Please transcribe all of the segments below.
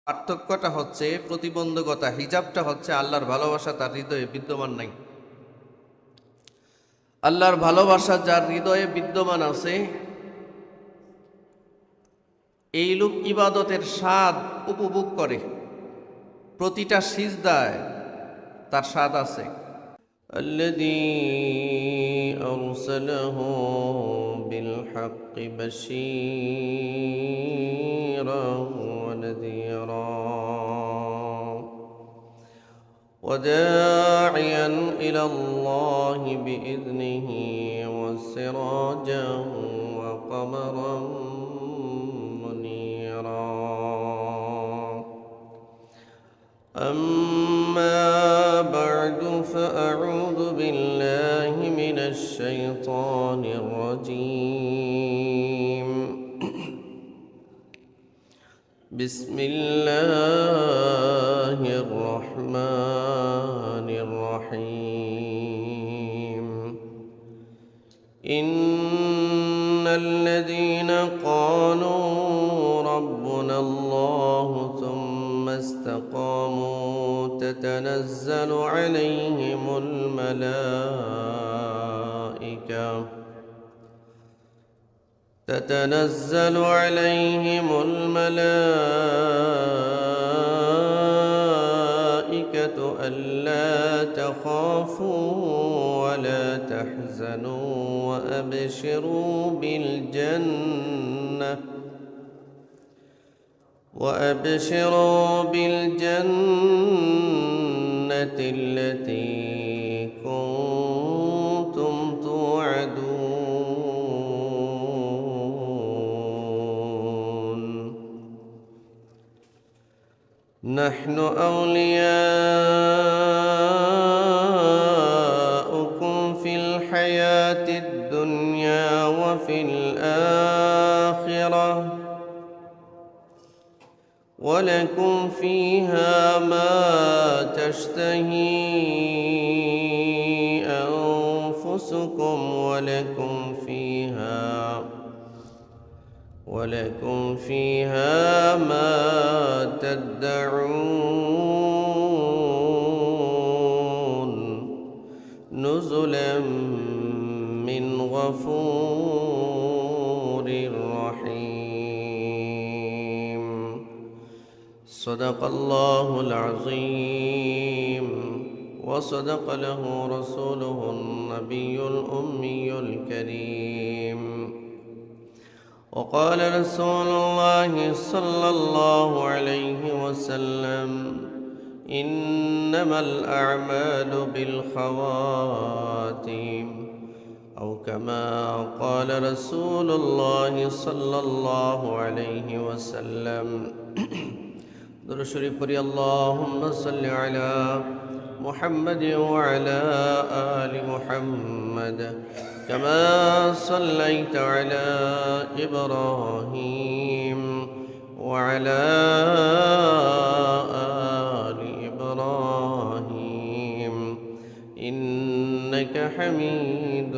পার্থক্যটা হচ্ছে প্রতিবন্ধকতা, হিজাবটা হচ্ছে আল্লাহর ভালোবাসা তার হৃদয়ে বিদ্যমান নাই। আল্লাহর ভালোবাসা যার হৃদয়ে বিদ্যমান আছে, এই লোক ইবাদতের স্বাদ উপভোগ করে। প্রতিটা সিজদায় তার স্বাদ আছে। الذي أرسله بالحق بشيرا ونذيرا وداعيا إلى الله بإذنه وسراجا وقمرا منيرا. أما بعد فأعوذ بالله من الشيطان الرجيم. بسم الله الرحمن الرحيم. إن الذين قالوا ربنا الله ثم استقاموا تتنزل عليهم الملائكة ألا تخافوا ولا تحزنوا وأبشروا بالجنة التي كنتم توعدون. نحن أولياؤكم في الحياة الدنيا وفي الآخرة ولكم فيها ما تشتهي أنفسكم ولكم فيها ما تدعون نزلا من غفور رحيم. صدق الله العظيم وصدق له رسوله النبي الأمي الكريم. وقال رسول الله صلى الله عليه وسلم إنما الأعمال بالخواتيم أو كما قال رسول الله صلى الله عليه وسلم. درود شريف পড়ি اللهم صل على محمد وعلى آل محمد كما صليت على إبراهيم وعلى آل إبراهيم إنك حميد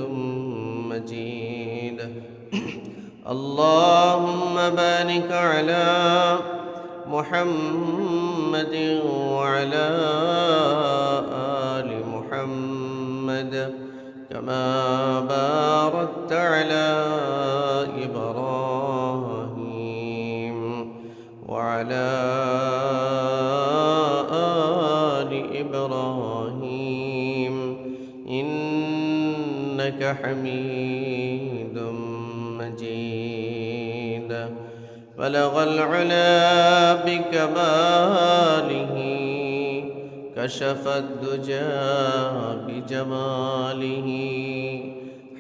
مجيد. اللهم بارك على محمد وعلى آل محمد كما باركت على إبراهيم وعلى آل إبراهيم إنك حميد مجيد. بلغ العلا بكماله كشف الدجى بجماله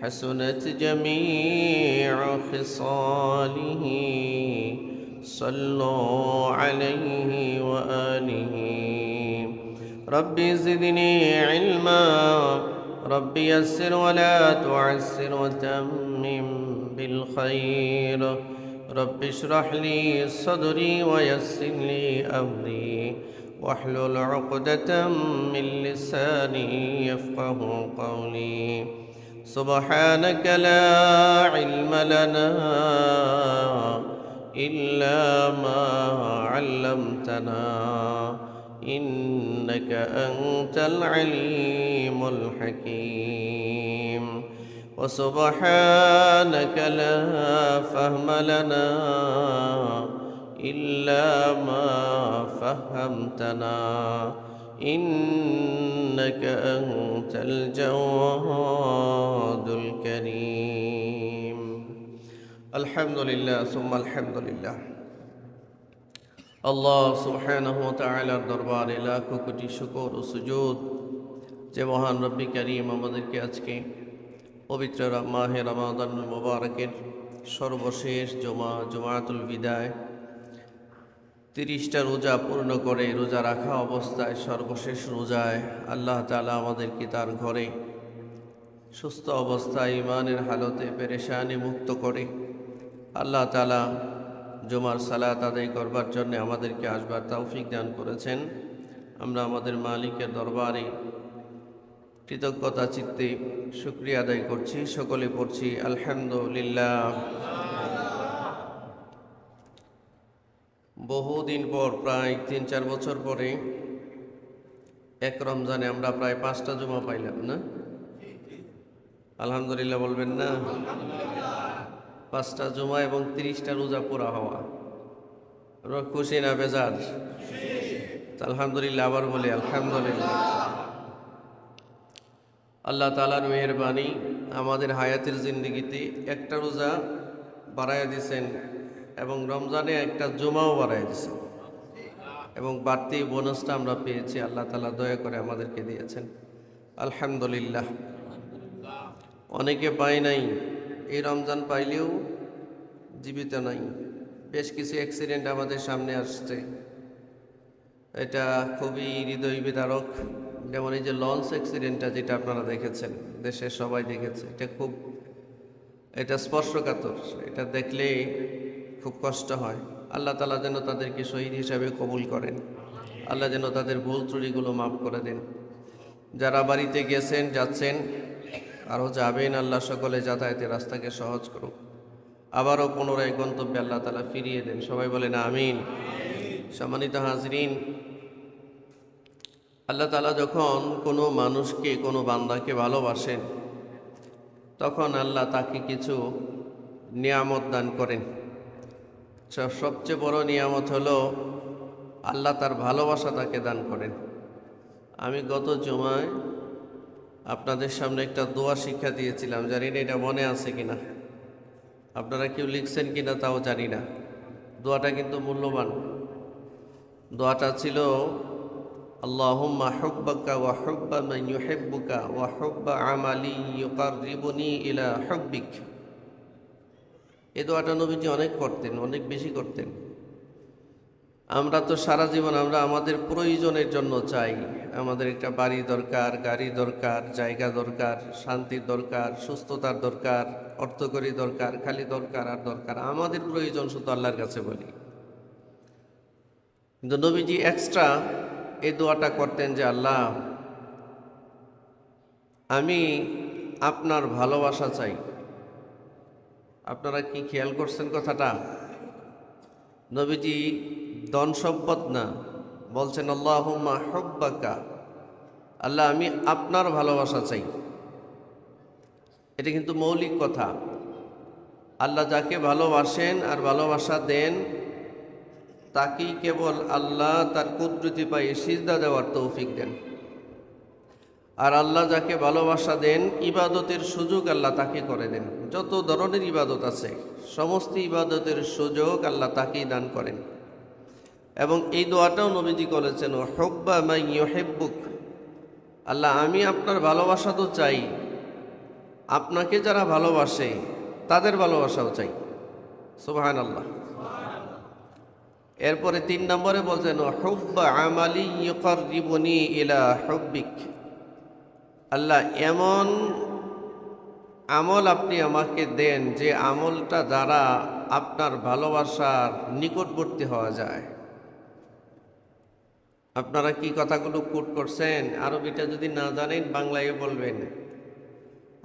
حسنت جميع خصاله صلوا عليه وآله. رب زدني علما رب يسر ولا تعسر وتمم بالخير. رب اشرح لي صدري ويسر لي أمري واحلل عقدة من لساني يفقه قولي. سبحانك لا علم لنا إلا ما علمتنا إنك أنت العليم الحكيم وسبحانك لا فهم لنا إلا ما فهمتنا إنك أنت الجواد الكريم الحمد لله ثم الحمد لله আল্লাহ সুবহানাহু ওয়া তাআলার দরবারে লাখো কোটি শুকর ও সুজুদ যে মহান রব্বি কারীম আমাদেরকে আজকে পবিত্র মাহে রমাদানুল মুবারকের সর্বশেষ জুমাতুল বিদায় 30টা রোজা পূর্ণ করে রোজা রাখা অবস্থায় সর্বশেষ রোজায় আল্লাহ তাআলা আমাদেরকে তার ঘরে সুস্থ অবস্থায় ঈমানের হালতে পেরেশানি মুক্ত করে আল্লাহ তাআলা জুমার সালাত আদায় করবার জন্য আমাদেরকে আসবার তৌফিক দান করেছেন। আমরা আমাদের মালিকের দরবারে কৃতজ্ঞতা চিত্তে শুকরিয়া আদায় করছি, সকলে পড়ছি আলহামদুলিল্লাহ। বহুদিন পর প্রায় 3-4 বছর পরে এক রমজানে আমরা প্রায় 5টা জুমা পাইলাম না? আলহামদুলিল্লাহ বলবেন না? 5টা জুমা এবং 30টা রোজা পুরা হওয়া, খুশি না বেজার? আলহামদুলিল্লাহ, আবার বলি আলহামদুলিল্লাহ। আল্লাহ তাআলার মেহেরবানি, আমাদের হায়াতের জিন্দেগিতে একটা রোজা বাড়াইয়া দিয়েছেন এবং রমজানে একটা জুমাও বাড়াইয়া দিয়েছেন এবং বাড়তি বোনাসটা আমরা পেয়েছি। আল্লাহ তাআলা দয়া করে আমাদেরকে দিয়েছেন, আলহামদুলিল্লাহ। অনেকে পায় নাই, এই রমজান পাইলেও জীবিত নাই। বেশ কিছু অ্যাক্সিডেন্ট আমাদের সামনে আসছে, এটা খুবই হৃদয় বিদারক। যেমন এই যে লঞ্চ অ্যাক্সিডেন্টটা, যেটা আপনারা দেখেছেন, দেশের সবাই দেখেছে, এটা স্পর্শকাতর। এটা দেখলে খুব কষ্ট হয়। আল্লাহ তাআলা যেন তাদেরকে শহীদ হিসাবে কবুল করেন, আল্লাহ যেন তাদের ভুল ত্রুটিগুলো মাফ করে দেন। যারা বাড়িতে গেছেন, যাচ্ছেন, আরও যাবেন, আল্লাহ সকলে যাতায়াতের রাস্তাকে সহজ করুন। আবারও পুনরায় গন্তব্যে আল্লাহ তাআলা ফিরিয়ে দেন। সবাই বলেন আমিন। সম্মানিত হাজরিন, আল্লাহ তাআলা যখন কোনো মানুষকে, কোনো বান্দাকে ভালোবাসেন, তখন আল্লাহ তাকে কিছু নিয়ামত দান করেন। সবচেয়ে বড় নিয়ামত হলো আল্লাহ তার ভালোবাসা তাকে দান করেন। আমি গত জুমায় আপনাদের সামনে একটা দোয়া শিক্ষা দিয়েছিলাম, জানি না এটা মনে আছে কিনা, আপনারা কেউ লিখছেন কিনা তাও জানি না। দোয়াটা কিন্তু মূল্যবান। দোয়াটা ছিল আল্লাহুম্মা হুব্বাকা ওয়া হুব্বা মান ইউহিব্বুকা ওয়া হুব্বা আমালি ইউকাররিবুনি ইলা হুব্বিক। এই দোয়াটা নবীজি অনেক করতেন, অনেক বেশি করতেন। আমরা তো সারা জীবন আমরা আমাদের প্রয়োজনের জন্য চাই। আমাদের একটা বাড়ি দরকার, গাড়ি দরকার, জায়গা দরকার, শান্তির দরকার, সুস্থতার দরকার, অর্থকরী দরকার, খালি দরকার আর দরকার। আমাদের প্রয়োজন শুধু আল্লাহর কাছে বলি। কিন্তু নবীজি এক্সট্রা এই দোয়াটা করতেন যে আল্লাহ, আমি আপনার ভালোবাসা চাই। আপনারা কি খেয়াল করছেন কথাটা? নবীজি ধন সম্পদ না, বলছেন আল্লাহুম্মা হুব্বাকা, আল্লাহ আমি আপনার ভালোবাসা চাই। এটা কিন্তু মৌলিক কথা। আল্লাহ যাকে ভালোবাসেন আর ভালোবাসা দেন, তাকেই কেবল আল্লাহ তার কুদরতি পায়ে সিজদা দেওয়ার তৌফিক দেন। আর আল্লাহ যাকে ভালোবাসা দেন, ইবাদতের সুযোগ আল্লাহ তাকে করে দেন। যত ধরনের ইবাদত আছে, সমস্ত ইবাদতের সুযোগ আল্লাহ তাকেই দান করেন। এবং এই দোয়াটাও নবীজি করেছেন, হুব্বা মান ইউহিব্বুক, আল্লাহ আমি আপনার ভালোবাসা তো চাই, আপনাকে যারা ভালোবাসে তাদের ভালোবাসাও চাই। সুবহানাল্লাহ। এরপরে 3 নম্বরে বলছেন হুব্বা আমালি ইউকাররিবুনি ইলা হুব্বিক, আল্লাহ এমন আমল আপনি আমাকে দেন যে আমলটা দ্বারা আপনার ভালোবাসার নিকটবর্তী হওয়া যায়। আপনারা কি কথাগুলো কোট করছেন? আরবিটা যদি না জানেন বাংলায় বলবেন।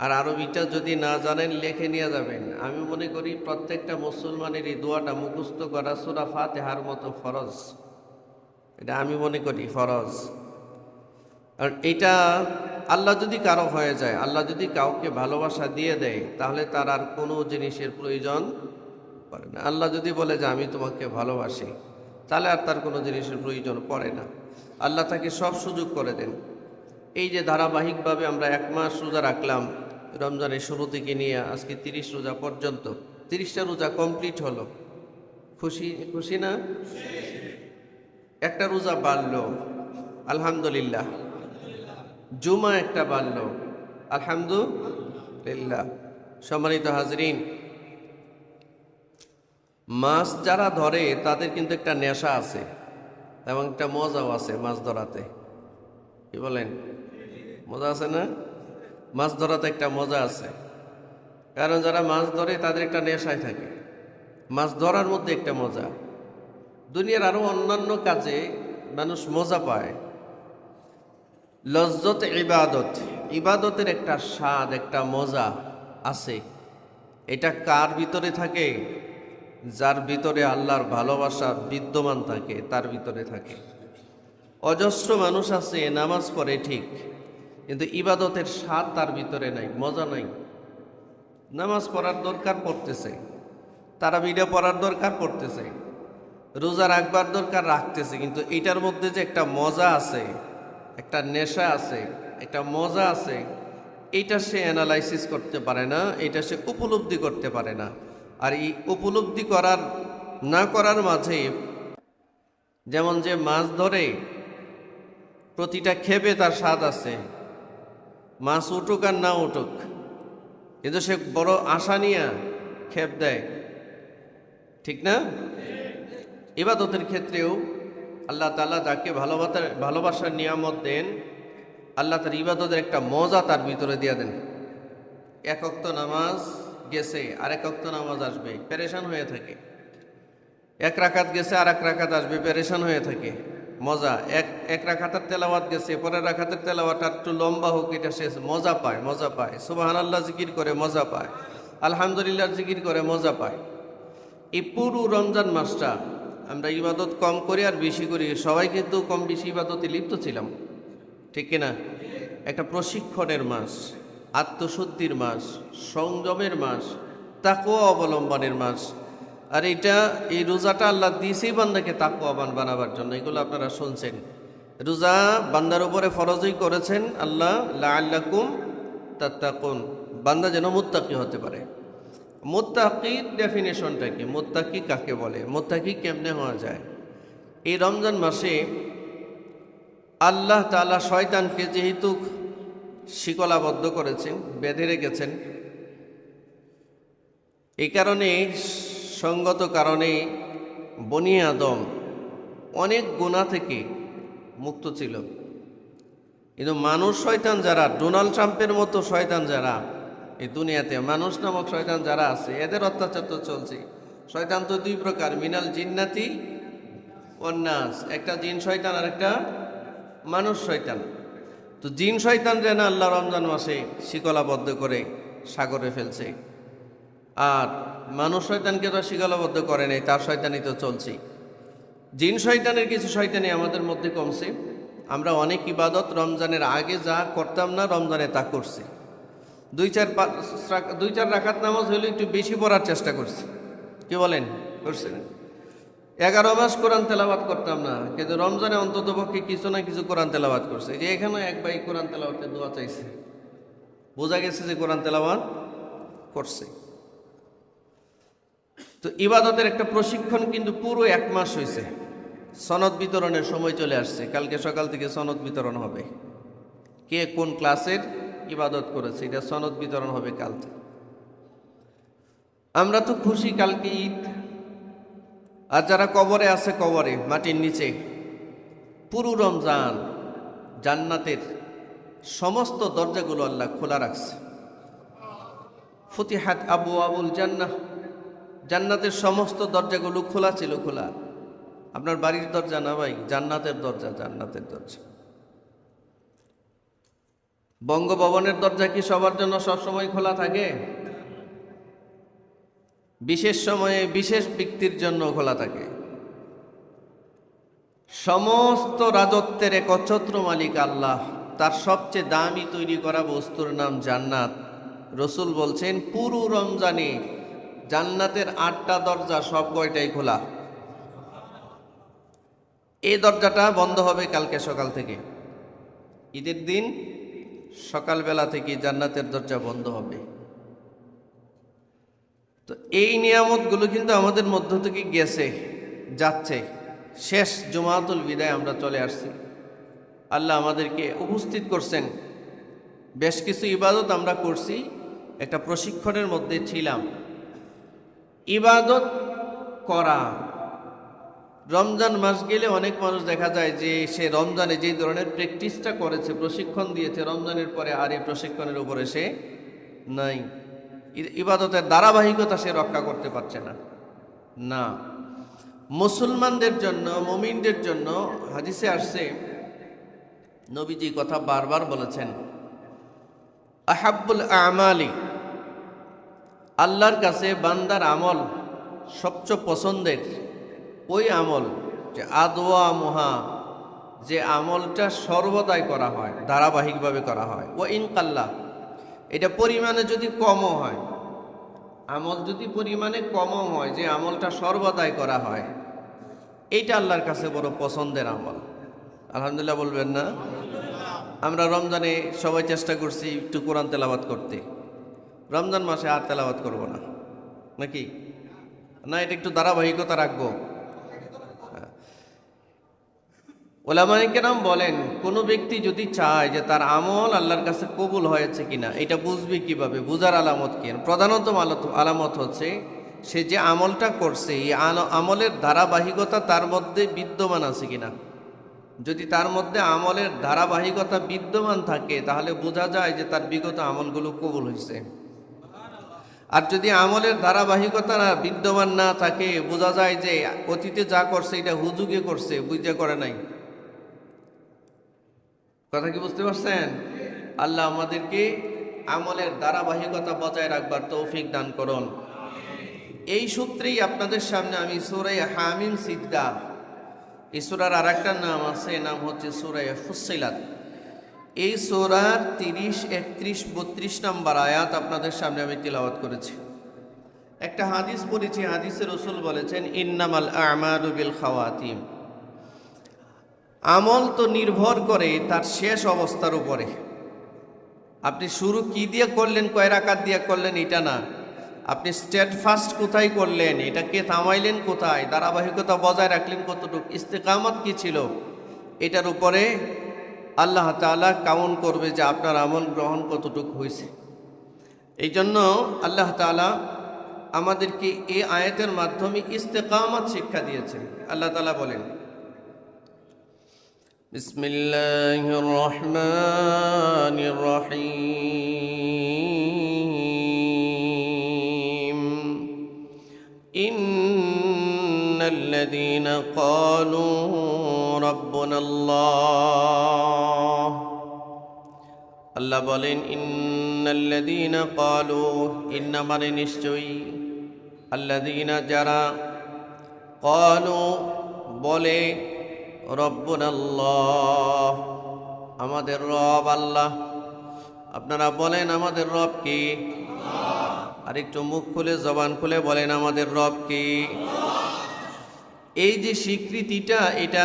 আর আরবিটা যদি না জানেন লিখে নিয়ে যাবেন। আমি মনে করি প্রত্যেকটা মুসলমানের এই দোয়াটা মুখস্থ করা সূরা ফাতিহার মতো ফরজ। এটা আমি মনে করি ফরজ। আর এটা আল্লাহ যদি কারো হয়ে যায়, আল্লাহ যদি কাউকে ভালোবাসা দিয়ে দেয়, তাহলে তার আর কোনো জিনিসের প্রয়োজন পড়ে না। আল্লাহ যদি বলে যে আমি তোমাকে ভালোবাসি, তাহলে আর তার কোনো জিনিসের প্রয়োজন পড়ে না। আল্লাহ তাকে সব সুযোগ করে দেন। এই যে ধারাবাহিকভাবে আমরা 1 মাস রোজা রাখলাম, রমজানের শুরু থেকে নিয়ে আজকে 30 রোজা পর্যন্ত, 30টা রোজা কমপ্লিট হলো। খুশি খুশি না? একটা রোজা বাড়লো, আলহামদুলিল্লাহ। জুমা একটা বাড়লো, আলহামদুলিল্লাহ। সম্মানিত হাজরিন, মাছ যারা ধরে তাদের কিন্তু একটা নেশা আছে এবং একটা মজাও আছে মাছ ধরাতে। কি বলেন? মজা আছে না? মাছ ধরাতে একটা মজা আছে, কারণ যারা মাছ ধরে তাদের একটা নেশায় থাকে। মাছ ধরার মধ্যে একটা মজা। দুনিয়ার আরো অন্যান্য কাজে মানুষ মজা পায়। লজ্জত ইবাদত, ইবাদতের একটা স্বাদ, একটা মজা আছে। এটা কার ভিতরে থাকে? যার ভিতরে আল্লাহর ভালোবাসা বিদ্যমান থাকে, তার ভিতরে থাকে। অজস্র মানুষ আছে নামাজ পড়ে ঠিক, কিন্তু ইবাদতের স্বাদ তার ভিতরে নাই, মজা নাই। নামাজ পড়ার দরকার পড়তেছে, তারাবিটা পড়ার দরকার পড়তেছে, রোজা রাখবার দরকার রাখতেছে, কিন্তু এটার মধ্যে যে একটা মজা আছে, একটা নেশা আছে, একটা মজা আছে, এইটা সে অ্যানালাইসিস করতে পারে না, এটা সে উপলব্ধি করতে পারে না। আর এই উপলব্ধি করার না করার মাঝে, যেমন যে মাছ ধরে প্রতিটা খেপে তার স্বাদ আছে, মাছ উঠুক আর না উঠুক, কিন্তু সে বড় আশা নিয়ে খেপ দেয়, ঠিক না? ইবাদতের ক্ষেত্রেও আল্লাহ তাআলা যাকে ভালোবাসার নিয়ামত দেন, আল্লাহ তার ইবাদতের একটা মজা তার ভিতরে দিয়ে দেন। 1 ওয়াক্ত নামাজ গেছে, আরেক ওয়াক্ত নামাজ আসবে, পেরেশান হয়ে থাকে। 1 রাকাত গেছে, আর 1 রাকাত আসবে, পেরেশান হয়ে থাকে। মজা। এক রাকাতের তেলাওয়াত গেছে, পরের রাকাতের তেলাওয়াত একটু লম্বা হোক, এটা সে মজা পায়, মজা পায়। সুবহানাল্লাহ জিকির করে মজা পায়, আলহামদুলিল্লাহ জিকির করে মজা পায়। এই পুরো রমজান মাসটা আমরা ইবাদত কম করি আর বেশি করি, সবাই কিন্তু কম বেশি ইবাদতে লিপ্ত ছিলাম, ঠিক কিনা? একটা প্রশিক্ষণের মাস, আত্মশুদ্ধির মাস, সংযমের মাস, তাকওয়া অবলম্বনের মাস। আর এই রোজাটা আল্লাহ দিয়েছেই বান্দাকে তাকওয়াবান বানাবার জন্য। এগুলো আপনারা শুনছেন। রোজা বান্দার উপরে ফরজই করেছেন আল্লাহ, লাআল্লাকুম তাত্তাকুন, বান্দা যেন মুত্তাকি হতে পারে। মুত্তাকির ডেফিনেশনটা কি? মুত্তাকি কাকে বলে? মুত্তাকি কেমনে হওয়া যায়? এই রমজান মাসে আল্লাহ তাআলা শয়তানকে যেহেতু শিকলাবদ্ধ করেছেন, বেঁধে রেখেছেন, এই কারণে সঙ্গত কারণে বনি আদম অনেক গুনাহ থেকে মুক্ত ছিল। কিন্তু মানুষ শয়তান যারা, ডোনাল্ড ট্রাম্পের মতো শয়তান যারা এই দুনিয়াতে, মানুষ নামক শয়তান যারা আছে, এদের অত্যাচার তো চলছে। শয়তান তো 2 প্রকার, মিনাল জিন্নাতি ওয়ান নাস, একটা জিন শয়তান আর একটা মানুষ শয়তান। তো জিন শয়তান যেন আল্লাহ রমজান মাসে শিকলাবদ্ধ করে সাগরে ফেলছে, আর মানুষ শয়তানকে তো শিকলাবদ্ধ করে নেই, তার শয়তানি তো চলছে। জিন শয়তানের কিছু শয়তানি আমাদের মধ্যে কমছে। আমরা অনেক ইবাদত রমজানের আগে যা করতাম না, রমজানে তা করছি। 2-4 রাকাত নামাজ হলে একটু বেশি পড়ার চেষ্টা করছি। কি বলেন? করছেন? 11 মাস কোরআন তেলাওয়াত করতাম না, কিন্তু রমজানে অন্তত পক্ষে কিছু না কিছু কোরআন তেলাওয়াত করছে। যে এখানে এক ভাই কোরআন তেলাওয়াতের দোয়া চাইছে, বোঝা গেছে যে কোরআন তেলাওয়াত করছে। তো ইবাদতের একটা প্রশিক্ষণ কিন্তু পুরো 1 মাস হয়েছে। সনদ বিতরণের সময় চলে আসছে, কালকে সকাল থেকে সনদ বিতরণ হবে। কে কোন ক্লাসের ইবাদত করেছে এটা সনদ বিতরণ হবে কাল থেকে। আমরা তো খুশি, কালকে ঈদ। আর যারা কবরে আছে, কবরে মাটির নিচে, পুরো রমজান জান্নাতের সমস্ত দরজাগুলো আল্লাহ খোলা রাখছে। ফুতিহাত আবওয়াবুল জান্নাহ, জান্নাতের সমস্ত দরজাগুলো খোলা ছিল, খোলা। আপনার বাড়ির দরজা না ভাই, জান্নাতের দরজা, জান্নাতের দরজা। বঙ্গভবনের দরজা কি সবার জন্য সবসময় খোলা থাকে? বিশেষ সময়ে বিশেষ ব্যক্তির জন্য খোলা থাকে। সমস্ত রাজত্বের একচ্ছত্র মালিক আল্লাহ, তার সবচেয়ে দামি তৈরি করা বস্তুর নাম জান্নাত। রসুল বলছেন পুরো রমজানে জান্নাতের 8টা দরজা সব কয়টাই খোলা। এই দরজাটা বন্ধ হবে কালকে সকাল থেকে। ঈদের দিন সকালবেলা থেকে জান্নাতের দরজা বন্ধ হবে। তো এই নিয়ামতগুলো কিন্তু আমাদের মধ্য থেকে গেছে, যাচ্ছে। শেষ জুমাতুল বিদায় আমরা চলে আসছি। আল্লাহ আমাদেরকে উপস্থিত করছেন। বেশ কিছু ইবাদত আমরা করছি, একটা প্রশিক্ষণের মধ্যে ছিলাম। ইবাদত করা, রমজান মাস গেলে অনেক মানুষ দেখা যায় যে সে রমজানে যে ধরনের প্র্যাকটিসটা করেছে, প্রশিক্ষণ দিয়েছে, রমজানের পরে আর এই প্রশিক্ষণের উপরে সে নাই। ইবাদতের ধারাবাহিকতা সে রক্ষা করতে পারছে না। মুসলমানদের জন্য, মুমিনদের জন্য হাদিসে আসছে, নবীজি কথা বারবার বলেছেন, আহাব্বুল আমালি, আল্লাহর কাছে বান্দার আমল সবচেয়ে পছন্দের ওই আমল যে আদওয়া মুহা, যে আমলটা সর্বদাই করা হয়, ধারাবাহিকভাবে করা হয়। ও ইনকাল্লা, এটা পরিমাণে যদি কমও হয়, আমল যদি পরিমাণে কমও হয়, যে আমলটা সর্বদাই করা হয়, এইটা আল্লাহর কাছে বড় পছন্দের আমল। আলহামদুলিল্লাহ বলবেন না? আমরা রমজানে সবাই চেষ্টা করছি একটু কোরআন তেলাওয়াত করতে। রমজান মাসে আর তেলাওয়াত করব না নাকি? না, এটা একটু ধারাবাহিকতা রাখবো। ওলামায়ে কেরাম বলেন, কোনো ব্যক্তি যদি চায় যে তার আমল আল্লাহর কাছে কবুল হয়েছে কিনা, এটা বুঝবে কিভাবে? বুঝার আলামত কি? প্রধানত আলামত হচ্ছে সে যে আমলটা করছে, এই আমলের ধারাবাহিকতা তার মধ্যে বিদ্যমান আছে কিনা। যদি তার মধ্যে আমলের ধারাবাহিকতা বিদ্যমান থাকে, তাহলে বোঝা যায় যে তার বিগত আমলগুলো কবুল হয়েছে। আর যদি আমলের ধারাবাহিকতা বিদ্যমান না থাকে, বোঝা যায় যে অতীতে যা করছে এটা হুজুগে করছে, বুঝতে করে নাই। কথা কি বুঝতে পারছেন? আল্লাহ আমাদেরকে আমলের ধারাবাহিকতা বজায় রাখবার তৌফিক দান করুন। এই সূত্রেই আপনাদের সামনে আমি সূরা হামিম সিজদা, এই সূরার আরেকটা নাম আছে, নাম হচ্ছে সূরা ফুসসিলাত। এই সূরার 30, 31, 32 নম্বর আয়াত আপনাদের সামনে আমি তিলাওয়াত করেছি। একটা হাদিস পড়েছি, হাদিসে রাসূল বলেছেন, ইন্নামাল আমালু বিল খাওয়াতিম। আমল তো নির্ভর করে তার শেষ অবস্থার উপরে। আপনি শুরু কি দিয়ে করলেন, কয় রাকাত দিয়ে করলেন, এটা না। আপনি স্টেডফাস্ট কোথায় করলেন, এটাকে থামাইলেন কোথায়, ধারাবাহিকতা বজায় রাখলেন কতটুকু, ইস্তেকামত কি ছিল, এটার উপরে আল্লাহ তাআলা কাউন্ট করবে যে আপনার আমল গ্রহণ কতটুকু হয়েছে। এই জন্য আল্লাহ তাআলা আমাদেরকে এই আয়াতের মাধ্যমে ইস্তেকামত শিক্ষা দিয়েছেন। আল্লাহ তাআলা বলেন, বিসমিল্লাহির রহমানির রহিম, ইন্নাল্লাযীনা ক্বালু রাব্বুনাল্লাহ। আল্লাহ বলেন, ইন্নাল্লাযীনা ক্বালু, ইন্না মানে নিশ্চয়ই, আল্লাযীনা যারা, ক্বালু বলে, রব্বুনাল্লাহ আমাদের রব আল্লাহ। আপনারা বলেন আমাদের রব কি? আর একটু মুখ খুলে জবান খুলে বলেন আমাদের রব কি? এই যে স্বীকৃতিটা, এটা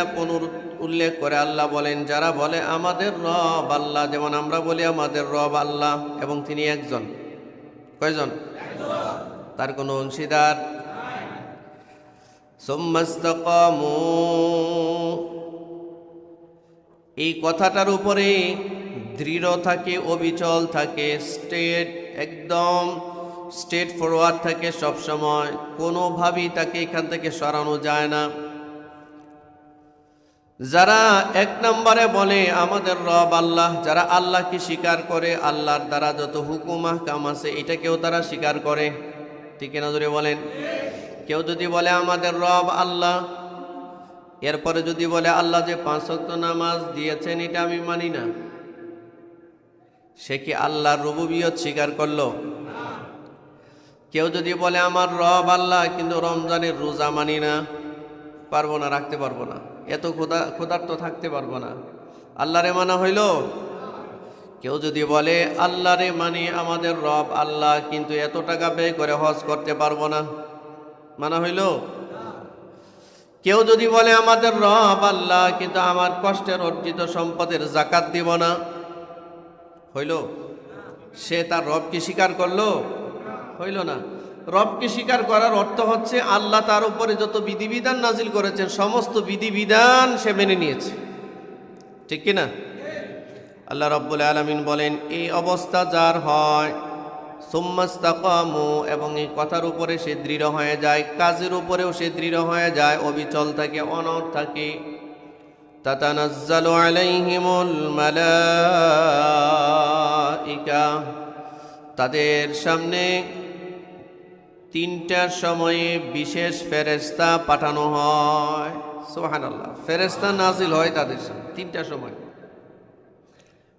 উল্লেখ করে আল্লাহ বলেন, যারা বলে আমাদের রব আল্লাহ, যেমন আমরা বলি আমাদের রব আল্লাহ, এবং তিনি একজন। কয়জন? তার কোনো অংশীদার। সুম্মাস্তাকামু, এই কথাটার উপরে দৃঢ় থাকে, অবিচল থাকে, একদম স্ট্রেট ফরওয়ার্ড থাকে সব সময়, কোনোভাবেই তাকে এখান থেকে সরানো যায় না। যারা 1 নম্বরে বলে আমাদের রব আল্লাহ, যারা আল্লাহকে স্বীকার করে, আল্লাহর দ্বারা যত হুকুম আহকাম আছে এটাকেও তারা স্বীকার করে, ঠিক না? জোরে বলেন। কেউ যদি বলে আমাদের রব আল্লাহ, এরপরে যদি বলে আল্লাহ যে 5 ওয়াক্ত নামাজ দিয়েছেন এটা আমি মানি না, সে কি আল্লাহর রুবুবিয়ত স্বীকার করলো? কেউ যদি বলে আমার রব আল্লাহ কিন্তু রমজানের রোজা মানি না, পারবো না, রাখতে পারবো না, এত ক্ষুধার্ত থাকতে পারবো না, আল্লাহরে মানা হইল? কেউ যদি বলে আল্লাহরে মানি, আমাদের রব আল্লাহ কিন্তু এত টাকা ব্যয় করে হজ করতে পারবো না, মানা হইল? কেউ যদি বলে আমাদের রব আল্লাহ কিন্তু আমার কষ্টের অর্জিত সম্পদের জাকাত দিব না, হইল? সে তার রবকে স্বীকার করলো? হইল না। রবকে স্বীকার করার অর্থ হচ্ছে আল্লাহ তার উপরে যত বিধিবিধান নাজিল করেছেন সমস্ত বিধিবিধান সে মেনে নিয়েছে, ঠিক কিনা? আল্লাহ রাব্বুল আলামিন বলেন, এই অবস্থা যার হয়, সুম্মাস্তাকামু, এবং এই কথার উপরে সে দৃঢ় হয়ে যায়, কাজের উপরেও সে দৃঢ় হয়ে যায়, অবিচল থাকে, অনড় থাকে, তাতানাজ্জালু আলাইহিমুল মালাইকা, তাদের সামনে তিনটার সময়ে বিশেষ ফেরেশতা পাঠানো হয়। সুবহানাল্লাহ, ফেরেশতা নাজিল হয় তাদের সামনে তিনটার সময়।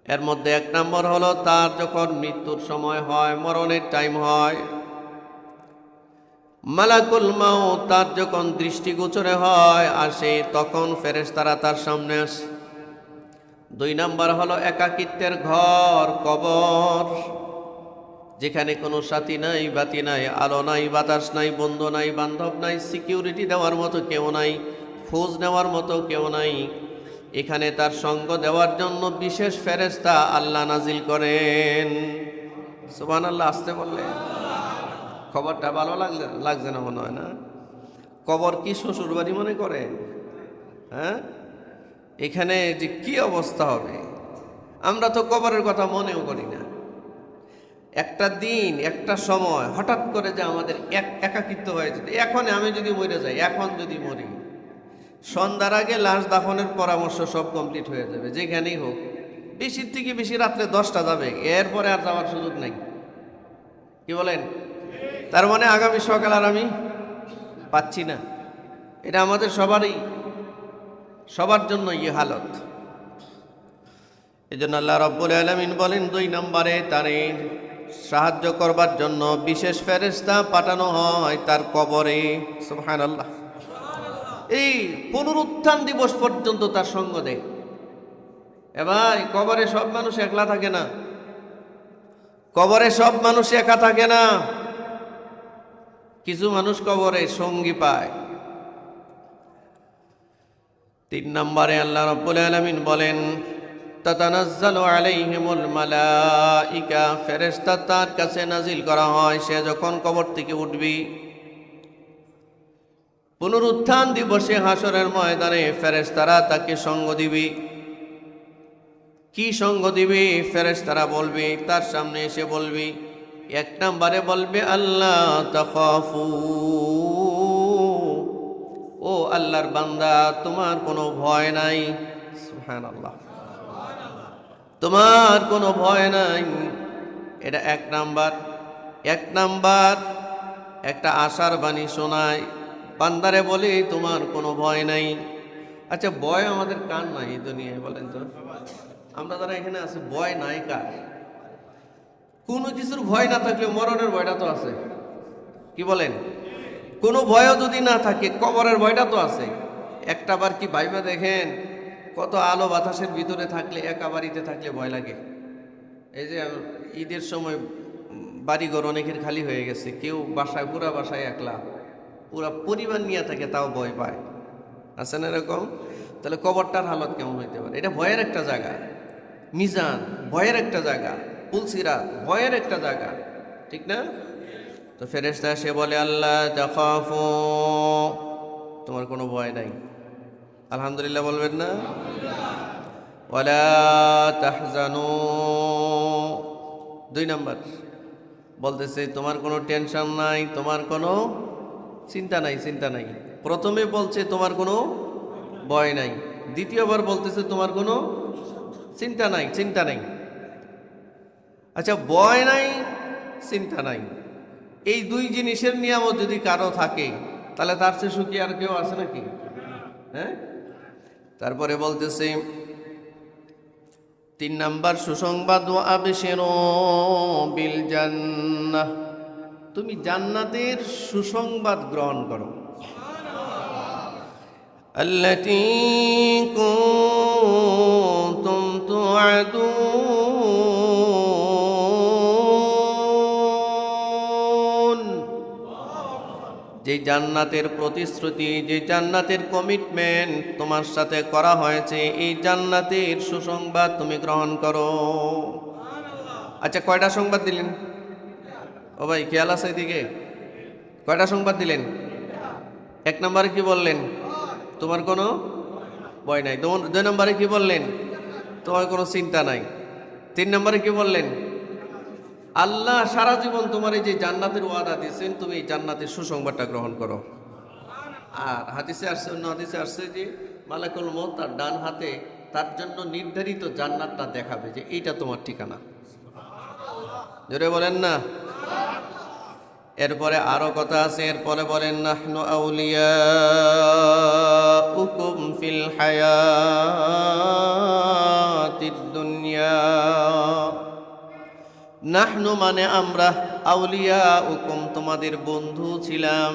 এর মধ্যে এক নম্বর হলো তার যখন মৃত্যুর সময় হয়, মরণের টাইম হয়, মালাকুল মাউত তার যখন দৃষ্টিগোচরে হয় আসে, তখন ফেরেশতারা তার সামনে আসে। দুই নম্বর হলো একাকিত্বের ঘর, কবর, যেখানে কোনো সাথী নাই, বাতি নাই, আলো নাই, বাতাস নাই, বন্ধু নাই, বান্ধব নাই, সিকিউরিটি দেওয়ার মতো কেউ নাই, খোঁজ নেওয়ার মতো কেউ নাই। এখানে তার সঙ্গ দেওয়ার জন্য বিশেষ ফেরেশতা আল্লাহ নাজিল করেন। সুবহানাল্লাহ, আসতে বললে খবরটা ভালো লাগছে না মনে হয় না? কবর কি শ্বশুর বাড়ি মনে করে? হ্যাঁ, এখানে যে কি অবস্থা হবে, আমরা তো কবরের কথা মনেও করি না। একটা দিন, একটা সময় হঠাৎ করে যে আমাদের একাকিত্ব হয়ে যেত। এখন আমি যদি মরে যাই, এখন যদি মরি, সন্ধ্যার আগে লাশ দাফনের পরামর্শ সব কমপ্লিট হয়ে যাবে, যেখানেই হোক। বেশির থেকে বেশি রাত্রে 10টা যাবে, এরপরে আর যাওয়ার সুযোগ নাই। কি বলেন? তার মানে আগামী সকাল আর আমি পাচ্ছি না। এটা আমাদের সবার জন্য হালত। এই জন্য আল্লাহ রাব্বুল আলামিন বলেন, 2 নম্বরে তারে সাহায্য করবার জন্য বিশেষ ফেরেশতা পাঠানো হয় তার কবরে। সুবহানাল্লাহ, এই পুনরুত্থান দিবস পর্যন্ত তার সঙ্গ দেয়। এবার কবরে সব মানুষ একলা থাকে না, কবরে সব মানুষ একা থাকে না, কিছু মানুষ কবরে সঙ্গী পায়। 3 নম্বরে আল্লাহ রাব্বুল আলামিন বলেন, তাতানাজ্জালু আলাইহিমুল মালাইকা, ফেরেশতা তার কাছে নাজিল করা হয় সে যখন কবর থেকে উঠবি। পুনরুত্থান দিবসে হাসরের ময়দানে ফেরেশতারা তাকে সঙ্গ দিবি। কি সঙ্গ দিবি? ফেরেশতারা বলবি, তার সামনে এসে বলবি, 1 নম্বরে বলবে আল্লাহ তাখাফু, ও আল্লাহর বান্দা তোমার কোনো ভয় নাই। সুবহানাল্লাহ, তোমার কোনো ভয় নাই। এটা 1 নাম্বার। 1 নাম্বার একটা আশার বাণী শোনায়, বান্দারে বলি তোমার কোনো ভয় নাই। আচ্ছা, ভয় আমাদের কার নাই এই দুনিয়ায় বলেন তো? আমরা যারা এখানে আছি, ভয় নাই কার? কোনো কিছুর ভয় না থাকলে মরণের ভয়টা তো আছে। কি বলেন? কোনো ভয়ও যদি না থাকে, কবরের ভয়টা তো আছে। একটা বার কি ভাইবা দেখেন, কত আলো বাতাসের ভিতরে থাকলে, একা বাড়িতে থাকলে ভয় লাগে। এই যে ঈদের সময় বাড়িঘর অনেকের খালি হয়ে গেছে, কেউ বাসায়, পুরা বাসায় একলা, পুরা পরিবার নিয়ে থাকে, তাও ভয় পায়। আছে না এরকম? তাহলে কবরটার হালত কেমন হইতে পারে? এটা ভয়ের একটা জায়গা। মিজান ভয়ের একটা জায়গা, পুলসিরাত ভয়ের একটা জায়গা, ঠিক না? তো ফেরেশতা সে বলে আল্লাহ তাখাফু, তোমার কোনো ভয় নাই। আলহামদুলিল্লাহ বলবেন না? ওয়ালা তাহজানু, 2 নম্বর বলতেছে তোমার কোনো টেনশন নাই, তোমার কোনো চিন্তা নাই, চিন্তা নাই। প্রথমে বলছে তোমার কোনো ভয় নাই, দ্বিতীয়বার বলতেছে তোমার কোনো চিন্তা নাই, চিন্তা নাই। আচ্ছা, ভয় নাই, চিন্তা নাই, এই 2 জিনিসের নিয়ামত যদি কারো থাকে, তাহলে তার চেয়ে সুখী আর কেউ আছে নাকি? হ্যাঁ। তারপরে বলতেছে 3 নাম্বার সুসংবাদ, ওয়া আবশিরু বিল জান্নাহ, তুমি জান্নাতের সুসংবাদ গ্রহণ করো। আল্লাতী কুনতুম তুআদুন, যে জান্নাতের প্রতিশ্রুতি, যে জান্নাতের কমিটমেন্ট তোমার সাথে করা হয়েছে, এই জান্নাতের সুসংবাদ তুমি গ্রহণ করো। আচ্ছা, কয়টা সংবাদ দিলেন? ও ভাই, খেয়াল আছে এদিকে? কয়টা সংবাদ দিলেন? 1 নম্বরে কি বললেন? তোমার কোনো ভয় নাই। 2 নম্বরে কি বললেন? তোমার কোনো চিন্তা নাই। 3 নম্বরে কি বললেন? আল্লাহ সারা জীবন তোমার এই যে জান্নাতের ওয়াদা দিয়েছেন, তুমি এই জান্নাতের সুসংবাদটা গ্রহণ করো। আর হাদিসে আসছে, অন্য হাদিসে আসছে যে মালাকুল মউত তার ডান হাতে তার জন্য নির্ধারিত জান্নাতটা দেখাবে যে এইটা তোমার ঠিকানা। জোরে বলেন না। এরপরে আরো কথা আছে, এরপরে বলেন নাহনু আউলিয়াউকুম ফিল হায়াতিদ দুনিয়া। নাহনু মানে আমরা, আউলিয়াউকুম তোমাদের বন্ধু ছিলাম,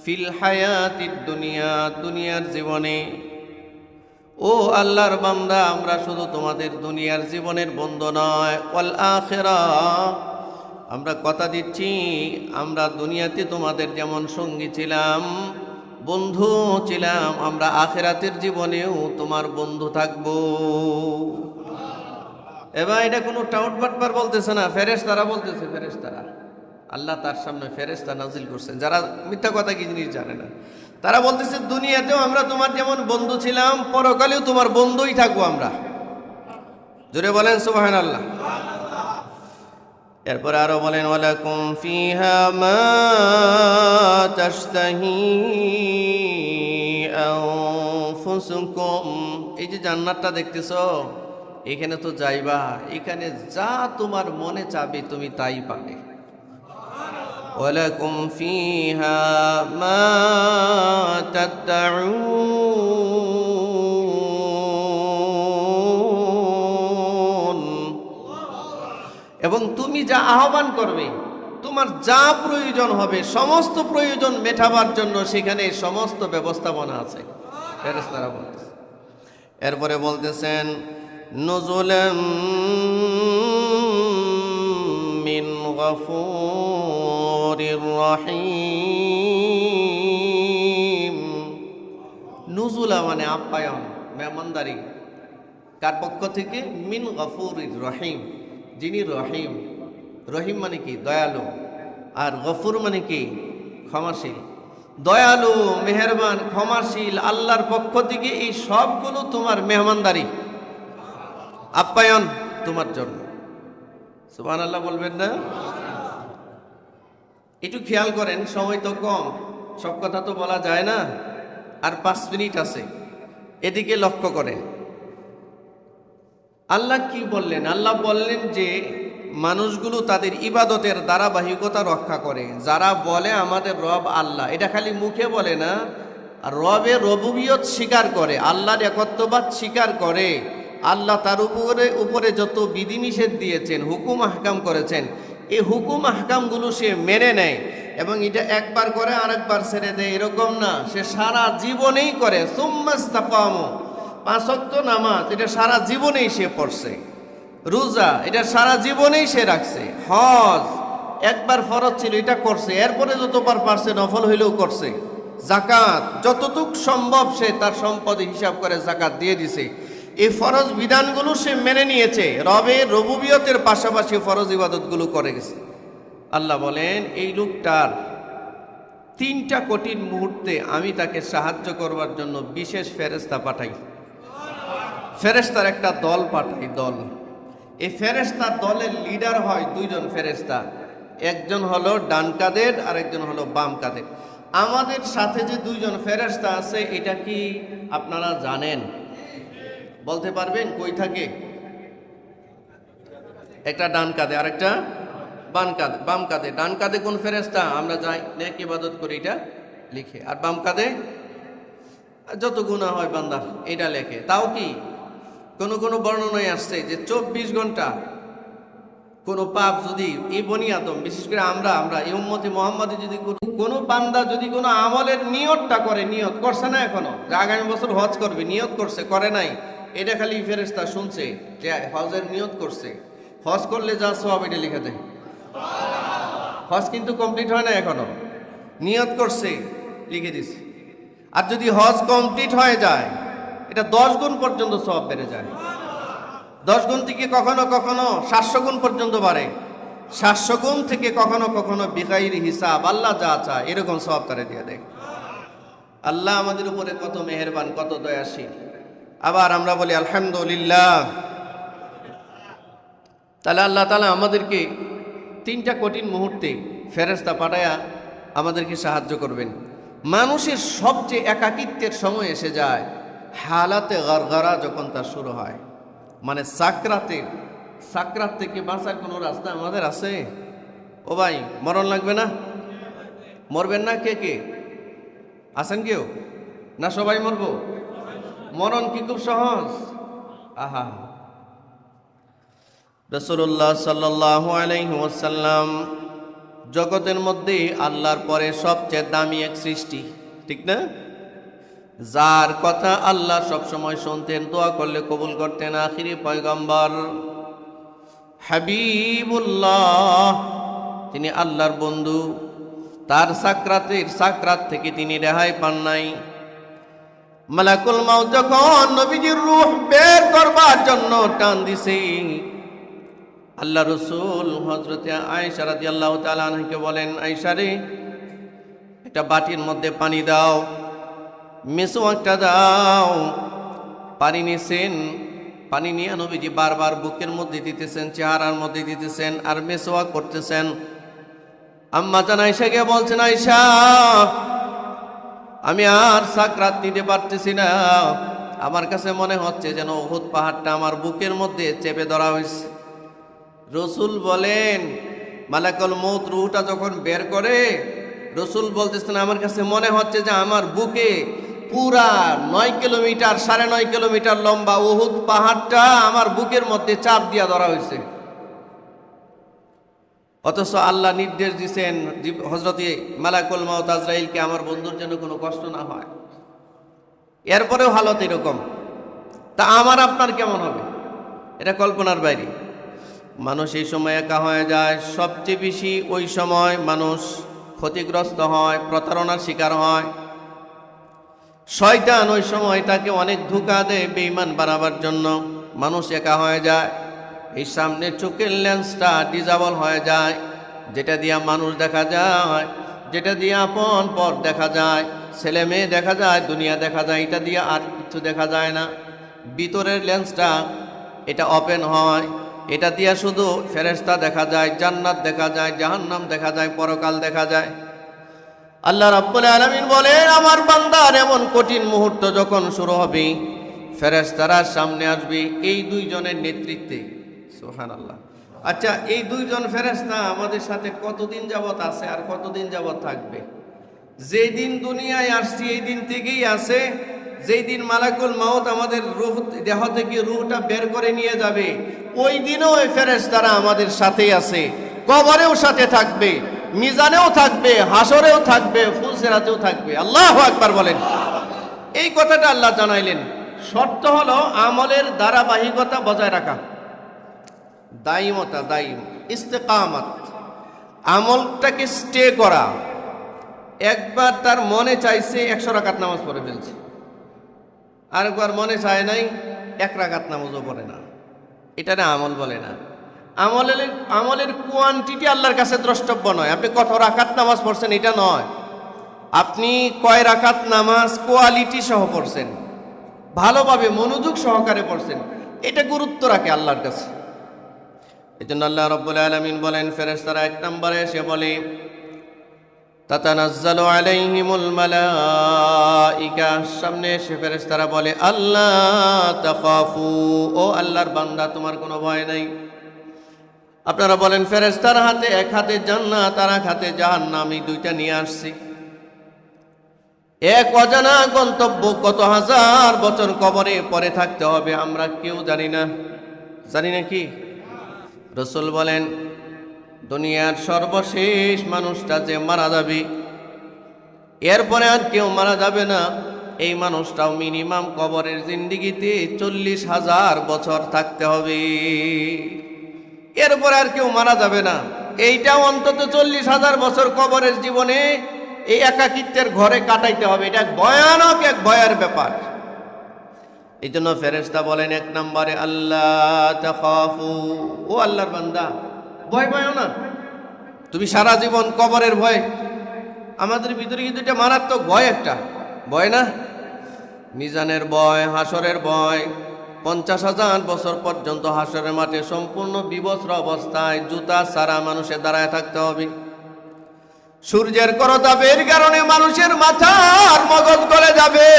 ফিল হায়াতিদ দুনিয়া দুনিয়ার জীবনে। ও আল্লাহর বান্দা, আমরা শুধু তোমাদের দুনিয়ার জীবনের বন্ধু নয়, ওয়াল আখিরাহ, আমরা কথা দিচ্ছি আমরা দুনিয়াতে তোমাদের যেমন সঙ্গী ছিলাম, বন্ধু ছিলাম, আমরা আখিরাতের জীবনেও তোমার বন্ধু থাকবো। এবার এটা কোনো টাউট বাটপার বলতেছে না, ফেরেশতারা বলতেছে। ফেরেশতারা, আল্লাহ তার সামনে ফেরেশতা নাজিল করছেন যারা মিথ্যা কথা কি জিনিস জানে না। তারা বলতেছে দুনিয়াতেও আমরা তোমার যেমন বন্ধু ছিলাম, পরকালেও তোমার বন্ধুই থাকবো আমরা। জোরে বলেন সুবহানাল্লাহ। এরপর আরো বলেন ওয়ালাকুম ফিহা মা তাশতাহি আনফুসুকুম, এই যে জান্নাতটা দেখতেছো, এখানে তো যাইবা, এখানে যা তোমার মনে চাবে তুমি তাই পাবে। ওয়ালাকুম ফিহা মা তাদউন, এবং তুমি যা আহ্বান করবে, তোমার যা প্রয়োজন হবে, সমস্ত প্রয়োজন মেটাবার জন্য সেখানে সমস্ত ব্যবস্থাপনা আছে। ফেরেশতারা বলতেছে। এরপরে বলতেছেন নুজুলাম মিন গফুরির রহিম। নুজুলা মানে আপ্যায়ন, মেহমানদারি। কার পক্ষ থেকে? মিন গফুরির রহিম, যিনি রহিম। রহিম মানে কি? দয়ালু। আর গফুর মানে কি? ক্ষমাশীল। দয়ালু, মেহেরবান, ক্ষমাশীল আল্লাহর পক্ষ থেকে এই সবগুলো তোমার মেহমানদারি, আপ্যায়ন তোমার জন্য। সুবহানাল্লাহ বলবেন না? একটু খেয়াল করেন, সময় তো কম, সব কথা তো বলা যায় না, আর 5 মিনিট আছে। এদিকে লক্ষ্য করেন আল্লাহ কি বললেন। আল্লাহ বললেন যে মানুষগুলো তাদের ইবাদতের ধারাবাহিকতা রক্ষা করে, যারা বলে আমাদের রব আল্লাহ, এটা খালি মুখে বলে না, রবের রবুবিয়ত স্বীকার করে, আল্লাহর একত্ববাদ স্বীকার করে, আল্লাহ তার উপরে যত বিধিনিষেধ দিয়েছেন, হুকুম আহকাম করেছেন, এই হুকুম আহকামগুলো সে মেনে নেয়, এবং এটা একবার করে আরেকবার ছেড়ে দেয় এরকম না, সে সারা জীবনেই করে। সুম্মাস্তাকামু, 5 ওয়াক্ত নামাজ এটা সারা জীবনেই সে পড়ছে, রোজা এটা সারা জীবনেই সে রাখছে, হজ একবার ফরজ ছিল এটা করছে, এরপরে যতবার পারছে নফল হইলেও করছে, জাকাত যতটুক সম্ভব সে তার সম্পদ হিসাব করে জাকাত দিয়ে দিছে। এই ফরজ বিধানগুলো সে মেনে নিয়েছে, রবের রবুবিয়তের পাশাপাশি ফরজ ইবাদতগুলো করে গেছে। আল্লাহ বলেন এই লোকটার 3টা কঠিন মুহূর্তে আমি তাকে সাহায্য করবার জন্য বিশেষ ফেরেশতা পাঠাই, ফেরেশতার একটা দল পাঠাই, দল। এই ফেরেশতার দলের লিডার হয় 2 জন ফেরেশতা, একজন হলো ডান কাঁধের আর একজন হলো বাম কাঁধের। আমাদের সাথে যে 2 জন ফেরেশতা আছে এটা কি আপনারা জানেন? বলতে পারবেন কই থাকে? একটা ডান কাঁধে আর একটা বাম কাঁধে। ডান কাঁধে কোন ফেরেশতা? আমরা যাই নেক ইবাদত করি এটা লিখে, আর বাম কাঁধে যত গুনাহ হয় বান্দার এটা লেখে। তাও কি কোন কোন বর্ণনায় আসছে যে 24 ঘন্টা কোন পাপ যদি এই বনি আদম, বিশেষ করে আমরা এই উম্মতে মুহাম্মাদে যদি কোন বান্দা যদি কোনো আমলের নিয়তটা করে, নিয়ত করছে না এখনো যে আগামী বছর হজ করবে, নিয়ত করছে, করে নাই, এটা খালি ফেরেশতা শুনছে যে হজের নিয়ত করছে, হজ করলে যা সওয়াব এটা লিখে দেয়। হজ কিন্তু কমপ্লিট হয় না এখনো, নিয়ত করছে লিখে দিছে। আর যদি হজ কমপ্লিট হয়ে যায় এটা 10 গুণ পর্যন্ত সওয়াব বেড়ে যায়। 10 গুণ থেকে কখনো কখনো 700 গুণ পর্যন্ত বাড়ে। 700 গুণ থেকে কখনো কখনো বিগাইরি হিসাব, আল্লাহ যা চায় এরকম সওয়াব তারে দিয়ে দেয়। আল্লাহ আমাদের উপরে কত মেহেরবান, কত দয়াশীল। আবার আমরা বলি আলহামদুলিল্লাহ। তাহলে আল্লাহ তাআলা আমাদেরকে 3টা কঠিন মুহূর্তে ফেরেশতা পাঠায়া আমাদেরকে সাহায্য করবেন। মানুষের সবচেয়ে একাকিত্বের সময় এসে যায় হালাতে গরগরা, যখন তার শুরু হয়, মানে সাকরাত থেকে বাঁচার কোনো রাস্তা আমাদের আছে? ও ভাই, মরণ লাগবে না? মরবেন না? কে কে আছেন? কেউ না? সবাই মরব? মরণ কি খুব সহজ? আহা, রাসূলুল্লাহ সাল্লাল্লাহু আলাইহি ওয়াসাল্লাম জগতের মধ্যে আল্লাহর পরে সবচেয়ে দামি এক সৃষ্টি, ঠিক না? যার কথা আল্লাহ সব সময় শুনতেন, দোয়া করলে কবুল করতেন, আখিরি পয়গম্বর হাবিবুল্লাহ, তিনি আল্লাহর বন্ধু। তার সাকরাত থেকে তিনি রেহাই পান নাই। মালাকুল মাউত যখন নবীজির রূহ বের করবার জন্য টান দিছে, আল্লাহ রাসূল হযরতে আয়েশা রাদিয়াল্লাহু তাআলা আনহাকে বলেন, আয়েশা রে, একটা বাটির মধ্যে পানি দাও, মেসোয়াকটা দাও। পানি নিয়েছেন, পানি নিয়ে নবীজি বারবার বুকের মধ্যে দিতেছেন, চেহারার মধ্যে দিতেছেন, আর মেসোয়াক করতেছেন। আম্মা জান আয়েশাকে বলছেন, আয়েশা, আমি আর সাকরাত নিতে পারতেছি না, আমার কাছে মনে হচ্ছে যেন উহুদ পাহাড়টা আমার বুকের মধ্যে চেপে ধরা হয়েছে। রসুল বলেন, মালাকুল মউত রূহটা যখন বের করে, রসুল বলতেছেন, আমার কাছে মনে হচ্ছে যে আমার বুকে পুরা 9 কিলোমিটার, 9.5 কিলোমিটার লম্বা উহুদ পাহাড়টা আমার বুকের মধ্যে চাপ দিয়া ধরা হয়েছে। অথচ আল্লাহ নির্দেশ দিয়েছেন হযরতে মালাকুল মউত আজরাইলকে আমার বন্ধুর যেন কোনো কষ্ট না হয়। এরপরেও হালত এরকম, তা আমার আপনার কেমন হবে? এটা কল্পনার বাইরে। মানুষ এই সময় একা হয়ে যায়। সবচেয়ে বেশি ওই সময় মানুষ ক্ষতিগ্রস্ত হয়, প্রতারণার শিকার হয়। শয়তান ওই সময় তাকে অনেক ধোঁকা দেয় বেঈমান বানাবার জন্য। মানুষ একা হয়ে যায়। এই সামনের চোখের লেন্সটা ডিজাবল হয়ে যায়, যেটা দিয়া মানুষ দেখা যায়, যেটা দিয়ে আপন পর দেখা যায়, ছেলে মেয়ে দেখা যায়, দুনিয়া দেখা যায়, এটা দিয়ে আর কিছু দেখা যায় না। ভিতরের লেন্সটা এটা ওপেন হয়, এটা দিয়া শুধু ফেরেশতা দেখা যায়, জান্নাত দেখা যায়, জাহান্নাম দেখা যায়, পরকাল দেখা যায়। আল্লাহ রাব্বুল আলামিন বলেন, আমার বান্দার এমন কঠিন মুহূর্ত যখন শুরু হবে, ফেরেশতারা সামনে আসবে এই 2 জনের নেতৃত্বে। সুবহানাল্লাহ। আচ্ছা, এই 2 জন ফেরেশতা আমাদের সাথে কতদিন যাবত আছে আর কতদিন যাবত থাকবে? যেই দিন দুনিয়ায় আসছি এই দিন থেকেই আছে। যেই দিন মালাকুল মাউত আমাদের রূহ, দেহ থেকে রূহটা বের করে নিয়ে যাবে, ওই দিনও ওই ফেরেশতারা আমাদের সাথেই আছে। কবরেও সাথে থাকবে, মিজানেও থাকবে, হাসরেও থাকবে, ফুলসিরাতেও থাকবে। আল্লাহু আকবার বলেন। এই কথাটা আল্লাহ জানাইলেন। শর্ত হলো আমলের ধারাবাহিকতা বজায় রাখা, দাইমতা, ইস্তেকামাত, আমলটাকে স্টে করা। একবার তার মনে চাইছে 100 রাকাত নামাজ পড়ে ফেলছে, আরেকবার মনে চায় নাই, 1 রাকাত নামাজও পড়ে না, এটা না আমল বলে না। আমলের কোয়ান্টিটি আল্লাহর কাছে দ্রষ্টব্য নয়। আপনি কত রাকাত নামাজ পড়ছেন এটা নয়, আপনি কয় রাকাত নামাজ কোয়ালিটি সহ পড়ছেন, ভালোভাবে মনোযোগ সহকারে পড়ছেন, এটা গুরুত্ব রাখে আল্লাহর কাছে। এজন্য আল্লাহ রাব্বুল আলামিন বলেন, ফেরেশতারা 1 নম্বরে এসে বলে, তাতানাজ্জালু আলাইহিমুল মালাইকা, সামনে এসে ফেরেশতারা বলে, আল্লাহ তাখাফু, ও আল্লাহর বান্দা তোমার কোনো ভয় নাই। আপনারা বলেন, ফেরেশতার হাতে এক হাতে জান্নাত আর এক হাতে জাহান্নাম, এই 2টা নিয়ে আসছি। এক অজানা গন্তব্য, কত হাজার বছর কবরে পরে থাকতে হবে আমরা কেউ জানি না। জানি না কি? রাসূল বলেন দুনিয়ার সর্বশেষ মানুষটা যে মারা যাবে, এরপরে আর কেউ মারা যাবে না, এই মানুষটাও মিনিমাম কবরের জিন্দেগিতে 40,000 বছর থাকতে হবে। এরপরে আর কেউ মারা যাবে না, এইটাও অন্তত 40,000 বছর কবরের জীবনে এই একাকিত্বের ঘরে কাটাইতে হবে। এটা ভয়ানক, এক ভয়ের ব্যাপার। এই জন্য ফেরেশতা বলেন এক নম্বরে আল্লাহ তাখাফু, ও আল্লাহর বান্দা ভয় পাও না। তুমি সারা জীবন কবরের ভয়, আমাদের ভিতরে কিন্তু এটা মারাত্মক ভয়, একটা ভয় না? মিজানের ভয়, হাসরের ভয়। 50,000 বছর পর্যন্ত হাসরের মাঠে সম্পূর্ণ বিবস্ত্র অবস্থায় জুতা ছাড়া মানুষের দাঁড়ায় থাকতে হবে। সূর্যের করতাপের কারণে মানুষের মাথার মগজ গলে যাবে।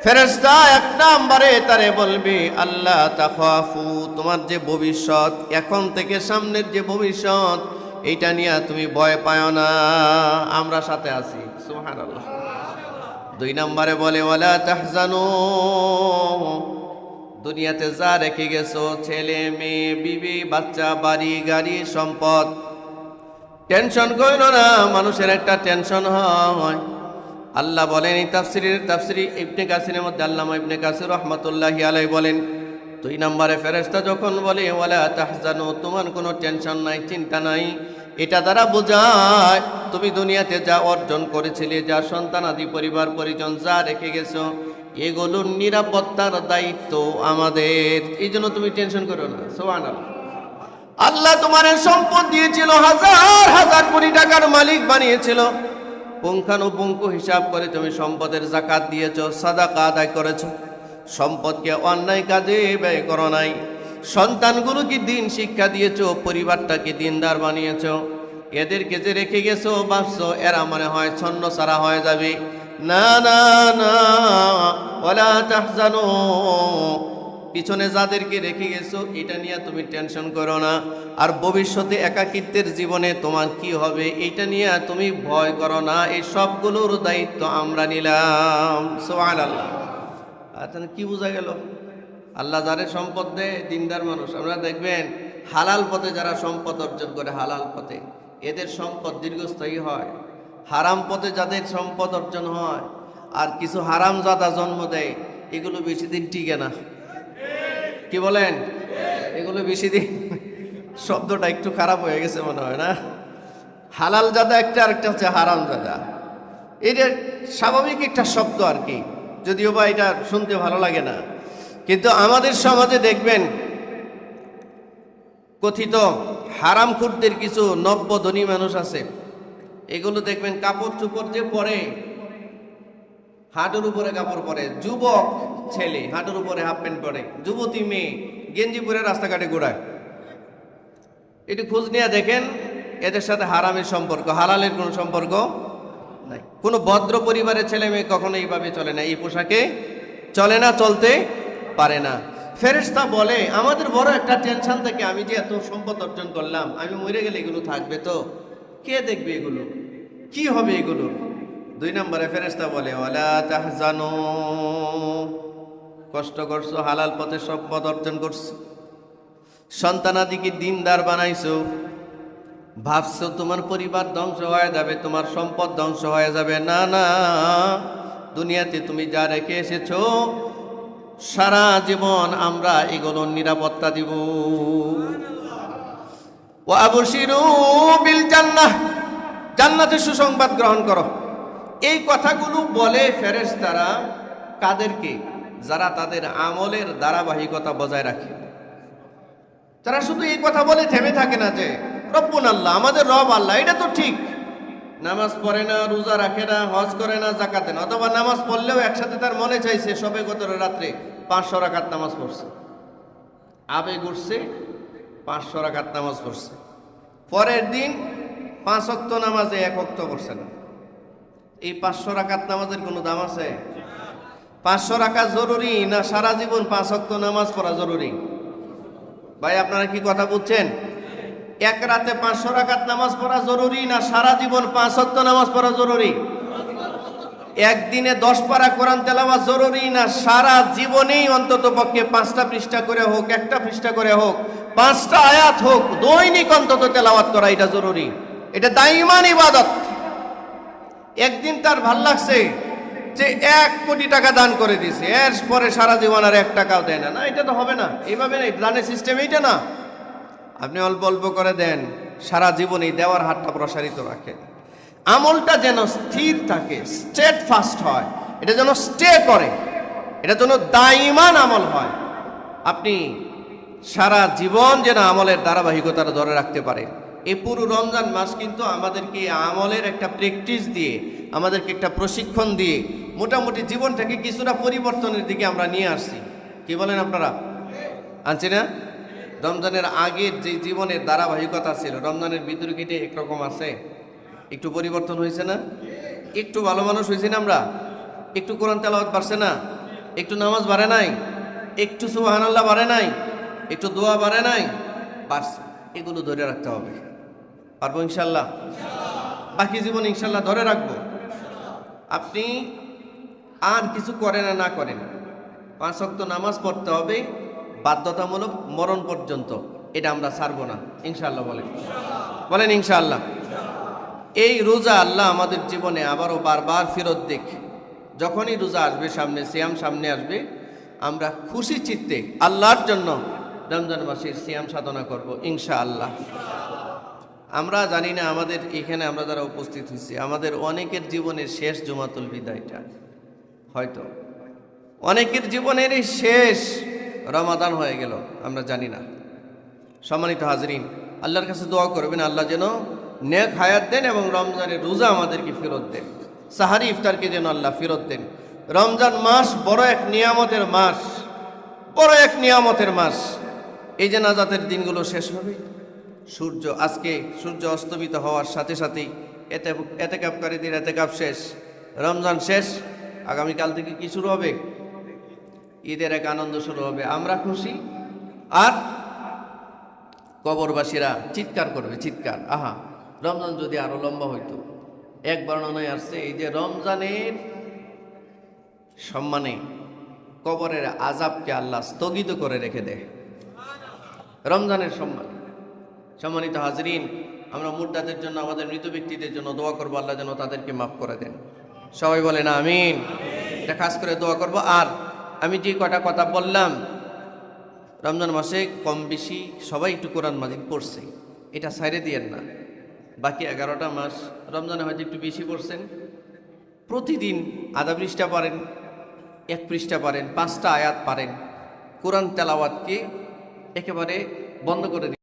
ফেরেশতা এক নম্বরে তারে বলবে আল্লাহ তাখাফু, তোমার যে ভবিষ্যৎ, এখন থেকে সামনের যে ভবিষ্যৎ, এইটা নিয়ে তুমি ভয় পাও না, আমরা সাথে আছি। সুবহানাল্লাহ। 2 নম্বরে বলে ওয়ালা তাহজানু, দুনিয়াতে যা রেখে গেছো, ছেলে মেয়ে, বিবি বাচ্চা, বাড়ি গাড়ি সম্পদ, টেনশন করো না। মানুষের একটা টেনশন হয়। আল্লাহ বলেন এই তাফসিরি ইবনে কাসিরের মধ্যে আল্লামা ইবনে কাসির রাহমাতুল্লাহি আলাইহি বলেন 2 নম্বরে ফেরেশতা যখন বলে ওয়ালা তাহজানু, তোমার কোনো টেনশন নাই, চিন্তা নাই, এটা দ্বারা বোঝায় তুমি দুনিয়াতে যা অর্জন করেছিলে, যা সন্তানাদি পরিবার পরিজন যা রেখে গেছো, এগুলোর নিরাপত্তার দায়িত্ব আমাদের। এই জন্য তুমি টেনশন করো না। সুবহানাল্লাহ। আল্লাহ তোমার সম্পদ দিয়েছিল, হাজার হাজার কোটি টাকার মালিক বানিয়েছিল, পুঙ্খানুপুঙ্খ হিসাব করে তুমি সম্পদের যাকাত দিয়েছো, সাদাকা আদায় করেছো, সম্পদকে অন্যায় কাজে ব্যয় করো নাই, সন্তানগুলোকে দিন শিক্ষা দিয়েছো, পরিবারটাকে দিনদার বানিয়েছো। এদেরকে যে রেখে গেছো, ভাবছো এরা মনে হয় ছন্ন ছাড়া হয়ে যাবে। না না না, ওয়ালা তাহজানু, পিছনে যাদেরকে রেখে গেছো এটা নিয়ে তুমি টেনশন করো না। আর ভবিষ্যতে একাকিত্বের জীবনে তোমার কি হবে, এটা নিয়ে তুমি ভয় করো না। এই সবগুলোর দায়িত্ব আমরা নিলাম। সুবহানাল্লাহ। আচ্ছা, কি বোঝা গেল? আল্লাহ যারে সম্পদ দেয়, দিনদার মানুষ, আমরা দেখবেন হালাল পথে যারা সম্পদ অর্জন করে, হালাল পথে, এদের সম্পদ দীর্ঘস্থায়ী হয়। হারাম পথে যাদের সম্পদ অর্জন হয় আর কিছু হারাম জাদা জন্ম দেয়, এগুলো বেশি দিন টিকে না। কি বলেন? এগুলো বেশি দিন, শব্দটা একটু খারাপ হয়ে গেছে মনে হয় না? হালাল জাদা একটা, আরেকটা হচ্ছে হারাম জাদা। এটা স্বাভাবিক একটা শব্দ আর কি, যদিও বা এটা শুনতে ভালো লাগে না। কিন্তু আমাদের সমাজে দেখবেন কথিত হারামখোরদের কিছু নব্য ধনী মানুষ আছে, এগুলো দেখবেন কাপড় চোপড় যে পরে, হাঁটুর উপরে কাপড় পরে, যুবক ছেলে হাঁটুর উপরে হাফ প্যান্ট পরে, যুবতী মেয়ে গেঞ্জি পরে রাস্তাঘাটে ঘোরায়। একটু খোঁজ নিয়ে দেখেন, এদের সাথে হারামের সম্পর্ক, হালালের কোনো সম্পর্ক নাই। কোনো ভদ্র পরিবারের ছেলে মেয়ে কখনো এইভাবে চলে না, এই পোশাকে চলে না, চলতে পারে না। ফেরেশতা বলে আমাদের বড় একটা টেনশন থাকে, আমি যে এত সম্পদ অর্জন করলাম, আমি মরে গেলে এগুলো থাকবে তো, কে দেখবে এগুলো, কি হবে এগুলো? 2 নম্বরে ফেরেশতা বলে ওয়ালা তাহজানু, কষ্ট করছো, হালাল পথে সম্পদ অর্জন করছো, সন্তানাদিকে দিনদার বানাইছো, ভাবছো তোমার পরিবার ধ্বংস হয়ে যাবে, তোমার সম্পদ ধ্বংস হয়ে যাবে। না না, দুনিয়াতে তুমি যা রেখে এসেছো সারা জীবন আমরা এগুলোর নিরাপত্তা দিব। ওয়া আবশিরু বিল জান্নাহ, জান্নাতের সুসংবাদ গ্রহণ করো। এই কথাগুলো বলে ফেরেশতারা কাদেরকে? যারা তাদের আমলের ধারাবাহিকতা বজায় রাখে। তারা শুধু এই কথা বলে থেমে থাকে না যে রব্বুন আল্লাহ, আমাদের রব আল্লাহ, এটা তো ঠিক, নামাজ পড়ে না, রোজা রাখে না, হজ করে না, যাকাত দেয় না, অথবা নামাজ পড়লেও একসাথে তার মনে চাইছে সবে কদরের রাত্রে 500 রাকাত নামাজ পড়ছে, আবেগ উঠছে 500 রাকাত নামাজ পড়ছে, পরের দিন 5 ওয়াক্ত নামাজে 1 ওয়াক্ত পড়ছে না। এই 500 রাকাত নামাজের কোনো দাম আছে? 500 রাকাত জরুরি না সারা জীবন 5 ওয়াক্ত নামাজ পড়া জরুরি? ভাই আপনারা কি কথা বুঝছেন? এক রাতে 500 রাকাত নামাজ পড়া জরুরি না সারা জীবন 5 ওয়াক্ত নামাজ পড়া জরুরি? একদিনে 10 পারা কোরআন তেলাওয়াত জরুরি না, সারা জীবনেই অন্তত পক্ষে 5টা পৃষ্ঠা করে হোক, 1টা পৃষ্ঠা করে হোক, 5টা আয়াত হোক, দৈনিক অন্তত তেলাওয়াত করা এটা জরুরি। এটা দাইমান ইবাদত। একদিন তার ভাল লাগছে যে 1 কোটি টাকা দান করে দিয়েছে, এর পরে সারা জীবন আর 1 টাকাও দেয় না, না এটা তো হবে না। এইভাবে না, দানের সিস্টেম এইটা না। আপনি অল্প অল্প করে দেন, সারা জীবনই দেওয়ার হাতটা প্রসারিত রাখেন। আমলটা যেন স্থির থাকে, স্টেট ফাস্ট হয়, এটা যেন স্টে করে, এটা যেন দাইমান আমল হয়। আপনি সারা জীবন যেন আমলের ধারাবাহিকতা ধরে রাখতে পারেন। এই পুরো রমজান মাস কিন্তু আমাদেরকে আমলের একটা প্র্যাকটিস দিয়ে, আমাদেরকে একটা প্রশিক্ষণ দিয়ে মোটামুটি জীবনটাকে কিছুটা পরিবর্তনের দিকে আমরা নিয়ে আসছি। কি বলেন আপনারা? আনছি না? রমজানের আগের যে জীবনের ধারাবাহিকতা ছিল, রমজানের ভিতরে কেটে একরকম আছে, একটু পরিবর্তন হয়েছে না? একটু ভালো মানুষ হয়েছি না আমরা? একটু কোরআন তেলাওয়াত বাড়ছে না? একটু নামাজ বাড়ে নাই? একটু সুবহানাল্লাহ বাড়ে নাই? একটু দোয়া বাড়ে নাই? বাড়ছে। এগুলো ধরে রাখতে হবে। পারবো ইনশাল্লাহ? বাকি জীবন ইনশাল্লাহ ধরে রাখবো। আপনি আর কিছু করেন না করেন, 5 ওয়াক্ত নামাজ পড়তে হবে বাধ্যতামূলক মরণ পর্যন্ত। এটা আমরা ছাড়বো না ইনশাআল্লাহ। বলেন বলেন ইনশাআল্লাহ। এই রোজা আল্লাহ আমাদের জীবনে আবারও বারবার ফেরত দিক। যখনই রোজা আসবে সামনে, সিয়াম সামনে আসবে, আমরা খুশি চিত্তে আল্লাহর জন্য রমজান মাসের সিয়াম সাধনা করব ইনশাআল্লাহ। আমরা জানি না, আমাদের এখানে আমরা যারা উপস্থিত হয়েছি, আমাদের অনেকের জীবনের শেষ জুমাতুল বিদায়টা, হয়তো অনেকের জীবনের এই শেষ রমাদান হয়ে গেল, আমরা জানি না। সম্মানিত হাজরিন, আল্লাহর কাছে দোয়া করবেন আল্লাহ যেন নেক হায়াত দেন এবং রমজানের রোজা আমাদেরকে ফেরত দেন, সাহারি ইফতারকে যেন আল্লাহ ফেরত দেন। রমজান মাস বড় এক নিয়ামতের মাস, বড় এক নিয়ামতের মাস। এই যে নাজাতের দিনগুলো শেষ হবে, আজকে সূর্য অস্তমিত হওয়ার সাথে সাথেই এতেকাফকারীদের এতেকাফ শেষ, রমজান শেষ। আগামীকাল থেকে কি শুরু হবে? ঈদের এক আনন্দ শুরু হবে। আমরা খুশি, আর কবরবাসীরা চিৎকার করবে, চিৎকার, আহা রমজান যদি আরো লম্বা হইতো। এক বর্ণনায় আসছে, এই যে রমজানের সম্মানে কবরের আযাবকে আল্লাহ স্থগিত করে রেখে দেয় রমজানের সম্মান। সম্মানিত হাজরিন, আমরা মুর্দাদের জন্য, আমাদের মৃত ব্যক্তিদের জন্য দোয়া করবো, আল্লাহ যেন তাদেরকে মাফ করে দেন। সবাই বলেন আমিন। এটা খাস করে দোয়া করবো। আর আমি যে কটা কথা বললাম, রমজান মাসে কম বেশি সবাই একটু কোরআন মাজিদ পড়ছে, এটা সাইরে দিয়েন না। বাকি 11টা মাস রমজানে হয়তো একটু বেশি পড়ছেন, প্রতিদিন আধা পৃষ্ঠা পারেন, 1 পৃষ্ঠা পারেন, 5টা আয়াত পারেন, কোরআন তেলাওয়াতকে একেবারে বন্ধ করে দিন।